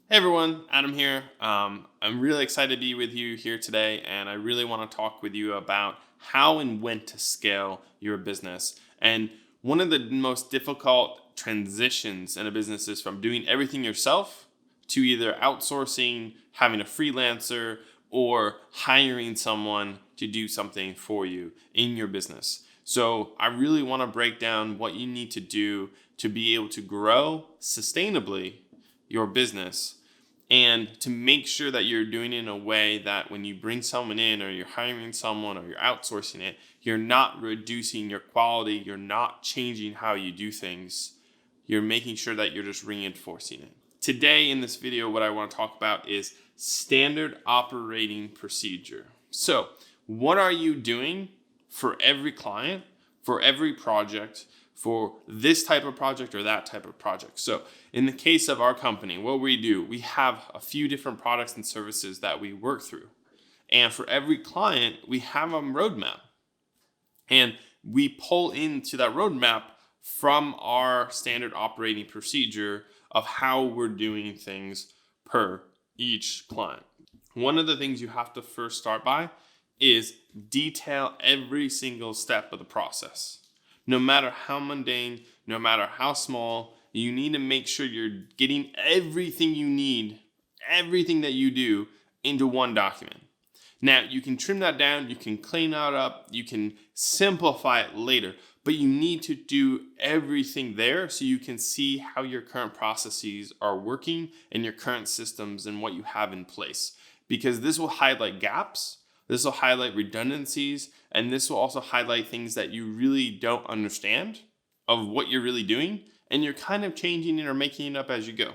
Hey everyone, Adam here. I'm really excited to be with you here today, and I really want to talk with you about how and when to scale your business. And one of the most difficult transitions in a business is from doing everything yourself to either outsourcing, having a freelancer, or hiring someone to do something for you in your business. So I really want to break down what you need to do to be able to grow sustainably your business, and to make sure that you're doing it in a way that when you bring someone in or you're hiring someone or you're outsourcing it, you're not reducing your quality, you're not changing how you do things, you're making sure that you're just reinforcing it. Today in this video, what I want to talk about is standard operating procedure. So what are you doing for every client, for every project, for this type of project or that type of project? So in the case of our company, what we do, we have a few different products and services that we work through. And for every client, we have a roadmap. And we pull into that roadmap from our standard operating procedure of how we're doing things per each client. One of the things you have to first start by is detail every single step of the process. No matter how mundane, no matter how small, you need to make sure you're getting everything you need, everything that you do, into one document. Now, you can trim that down, you can clean that up, you can simplify it later, but you need to do everything there so you can see how your current processes are working and your current systems and what you have in place. Because this will highlight gaps, this will highlight redundancies, and this will also highlight things that you really don't understand of what you're really doing, and you're kind of changing it or making it up as you go.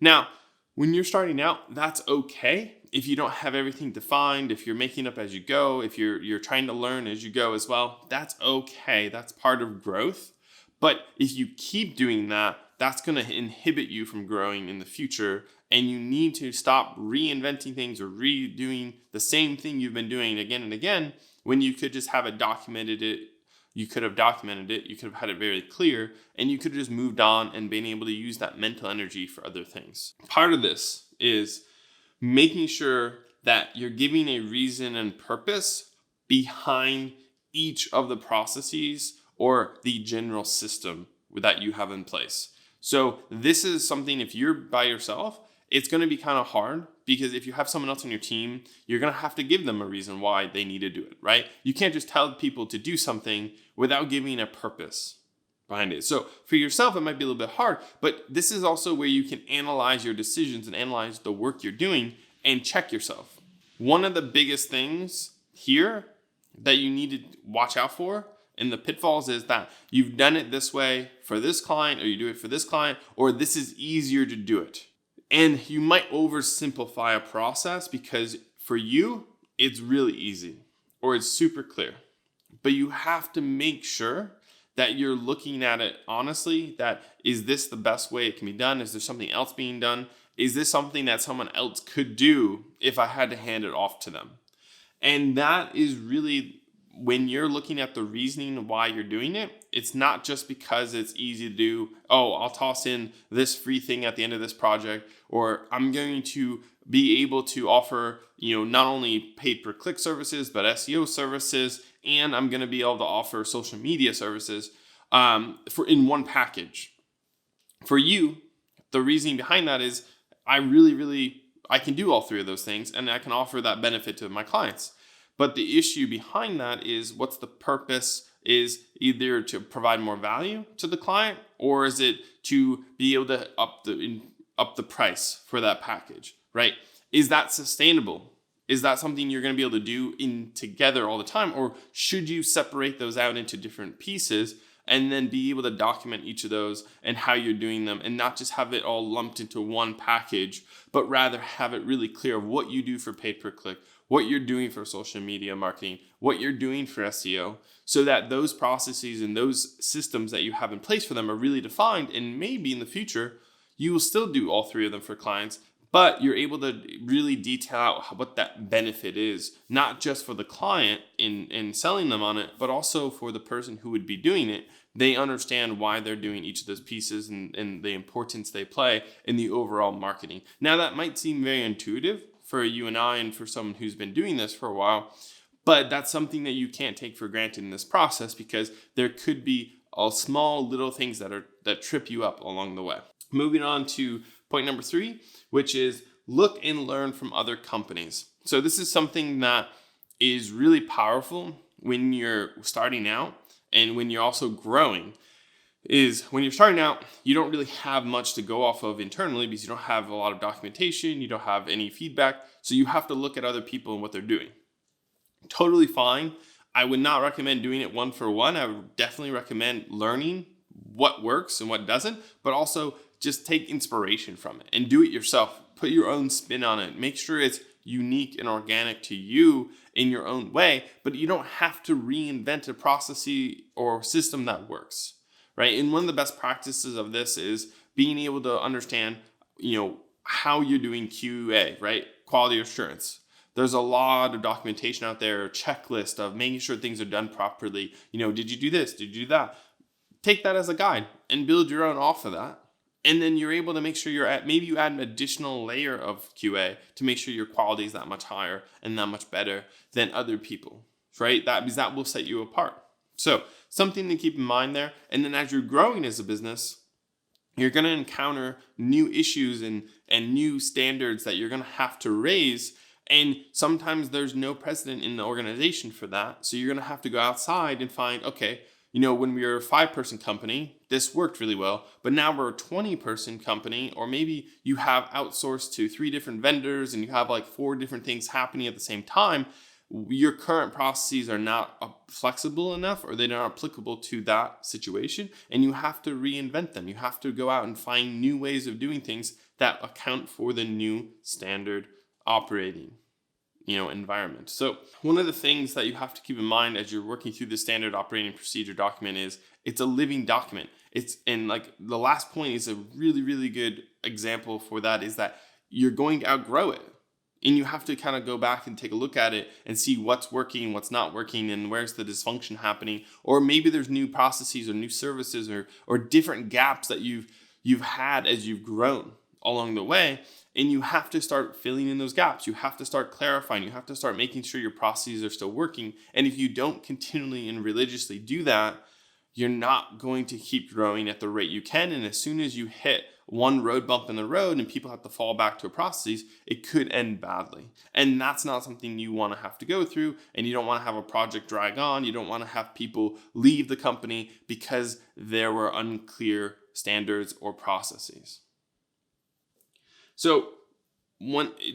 Now, when you're starting out, that's okay. If you don't have everything defined, if you're making up as you go, if you're trying to learn as you go as well, that's okay. That's part of growth. But if you keep doing that, that's going to inhibit you from growing in the future. And you need to stop reinventing things or redoing the same thing you've been doing again and again, when you could just have it documented it. You could have documented it, you could have had it very clear, and you could have just moved on and been able to use that mental energy for other things. Part of this is making sure that you're giving a reason and purpose behind each of the processes or the general system that you have in place. So this is something, if you're by yourself, it's going to be kind of hard, because if you have someone else on your team, you're going to have to give them a reason why they need to do it, right? You can't just tell people to do something without giving a purpose behind it. So for yourself, it might be a little bit hard, but this is also where you can analyze your decisions and analyze the work you're doing and check yourself. One of the biggest things here that you need to watch out for in the pitfalls is that you've done it this way for this client, or you do it for this client, or this is easier to do it. And you might oversimplify a process because for you, it's really easy or it's super clear. But you have to make sure that you're looking at it honestly, that is this the best way it can be done? Is there something else being done? Is this something that someone else could do if I had to hand it off to them? And that is really, when you're looking at the reasoning why you're doing it, it's not just because it's easy to do. Oh, I'll toss in this free thing at the end of this project, or I'm going to be able to offer, not only paid per click services, but SEO services, and I'm going to be able to offer social media services for in one package. For you, the reasoning behind that is I can do all three of those things, and I can offer that benefit to my clients. But the issue behind that is, what's the purpose? Is either to provide more value to the client, or is it to be able to up the price for that package, right? Is that sustainable? Is that something you're going to be able to do in together all the time? Or should you separate those out into different pieces and then be able to document each of those and how you're doing them, and not just have it all lumped into one package, but rather have it really clear of what you do for paid per click, what you're doing for social media marketing, what you're doing for SEO, so that those processes and those systems that you have in place for them are really defined. And maybe in the future, you will still do all three of them for clients, but you're able to really detail out what that benefit is, not just for the client in selling them on it, but also for the person who would be doing it, they understand why they're doing each of those pieces and the importance they play in the overall marketing. Now, that might seem very intuitive for you and I and for someone who's been doing this for a while, but that's something that you can't take for granted in this process, because there could be all small little things that trip you up along the way. Moving on to point number 3, which is look and learn from other companies. So this is something that is really powerful when you're starting out and when you're also growing. Is when you're starting out, you don't really have much to go off of internally because you don't have a lot of documentation, you don't have any feedback, so you have to look at other people and what they're doing. Totally fine. I would not recommend doing it one for one. I would definitely recommend learning what works and what doesn't, but also just take inspiration from it and do it yourself. Put your own spin on it. Make sure it's unique and organic to you in your own way, but you don't have to reinvent a process or system that works, right? And one of the best practices of this is being able to understand, how you're doing QA, right? Quality assurance. There's a lot of documentation out there, a checklist of making sure things are done properly. Did you do this? Did you do that? Take that as a guide and build your own off of that. And then you're able to make sure maybe you add an additional layer of QA to make sure your quality is that much higher and that much better than other people, right? That will set you apart. So something to keep in mind there. And then as you're growing as a business, you're going to encounter new issues and new standards that you're going to have to raise. And sometimes there's no precedent in the organization for that. So you're going to have to go outside and find, okay, when we were a 5-person company, this worked really well, but now we're a 20-person company, or maybe you have outsourced to 3 different vendors and you have like 4 different things happening at the same time. Your current processes are not flexible enough, or they're not applicable to that situation, and you have to reinvent them. You have to go out and find new ways of doing things that account for the new standard operating environment. So one of the things that you have to keep in mind as you're working through the standard operating procedure document is it's a living document. The last point is a really, really good example for that, is that you're going to outgrow it. And you have to kind of go back and take a look at it and see what's working, what's not working, and where's the dysfunction happening. Or maybe there's new processes or new services or different gaps that you've had as you've grown along the way. And you have to start filling in those gaps. You have to start clarifying. You have to start making sure your processes are still working. And if you don't continually and religiously do that, you're not going to keep growing at the rate you can. And as soon as you hit one road bump in the road and people have to fall back to a process, it could end badly. And that's not something you want to have to go through. And you don't want to have a project drag on. You don't want to have people leave the company because there were unclear standards or processes. So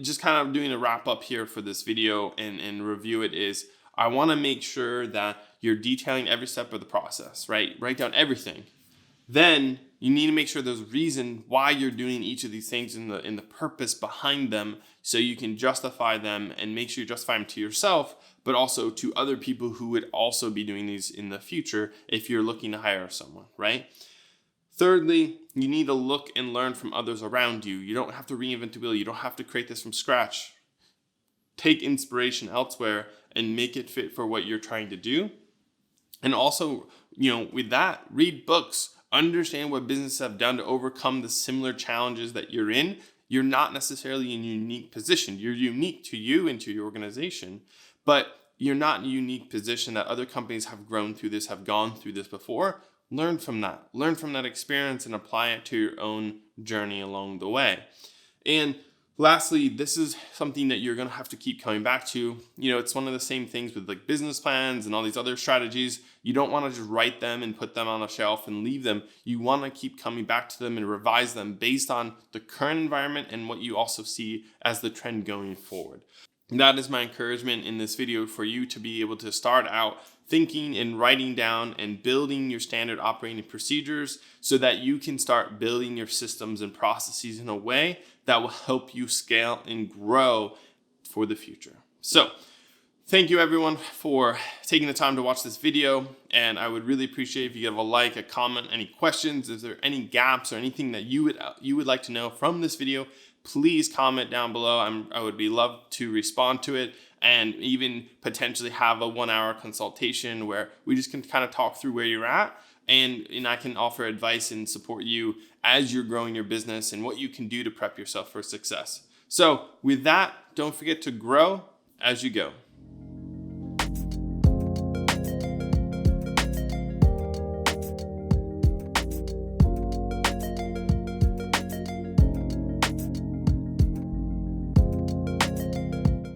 just kind of doing a wrap up here for this video and review it is, I want to make sure that you're detailing every step of the process, right? Write down everything. Then you need to make sure there's a reason why you're doing each of these things and the purpose behind them, so you can justify them and make sure you justify them to yourself, but also to other people who would also be doing these in the future if you're looking to hire someone, right? Thirdly, you need to look and learn from others around you. You don't have to reinvent the wheel. You don't have to create this from scratch. Take inspiration elsewhere and make it fit for what you're trying to do. And also, with that, read books. Understand what businesses have done to overcome the similar challenges that you're in. You're not necessarily in a unique position. You're unique to you and to your organization, but you're not in a unique position that other companies have grown through this, have gone through this before. Learn from that. Learn from that experience and apply it to your own journey along the way. And lastly, this is something that you're going to have to keep coming back to. It's one of the same things with like business plans and all these other strategies. You don't want to just write them and put them on a shelf and leave them. You want to keep coming back to them and revise them based on the current environment and what you also see as the trend going forward. And that is my encouragement in this video, for you to be able to start out thinking and writing down and building your standard operating procedures so that you can start building your systems and processes in a way that will help you scale and grow for the future. So thank you everyone for taking the time to watch this video. And I would really appreciate if you give a like, a comment, any questions. Is there any gaps or anything that you would like to know from this video? Please comment down below. I would be love to respond to it, and even potentially have a 1-hour consultation where we just can kind of talk through where you're at and I can offer advice and support you as you're growing your business and what you can do to prep yourself for success. So with that, don't forget to grow as you go.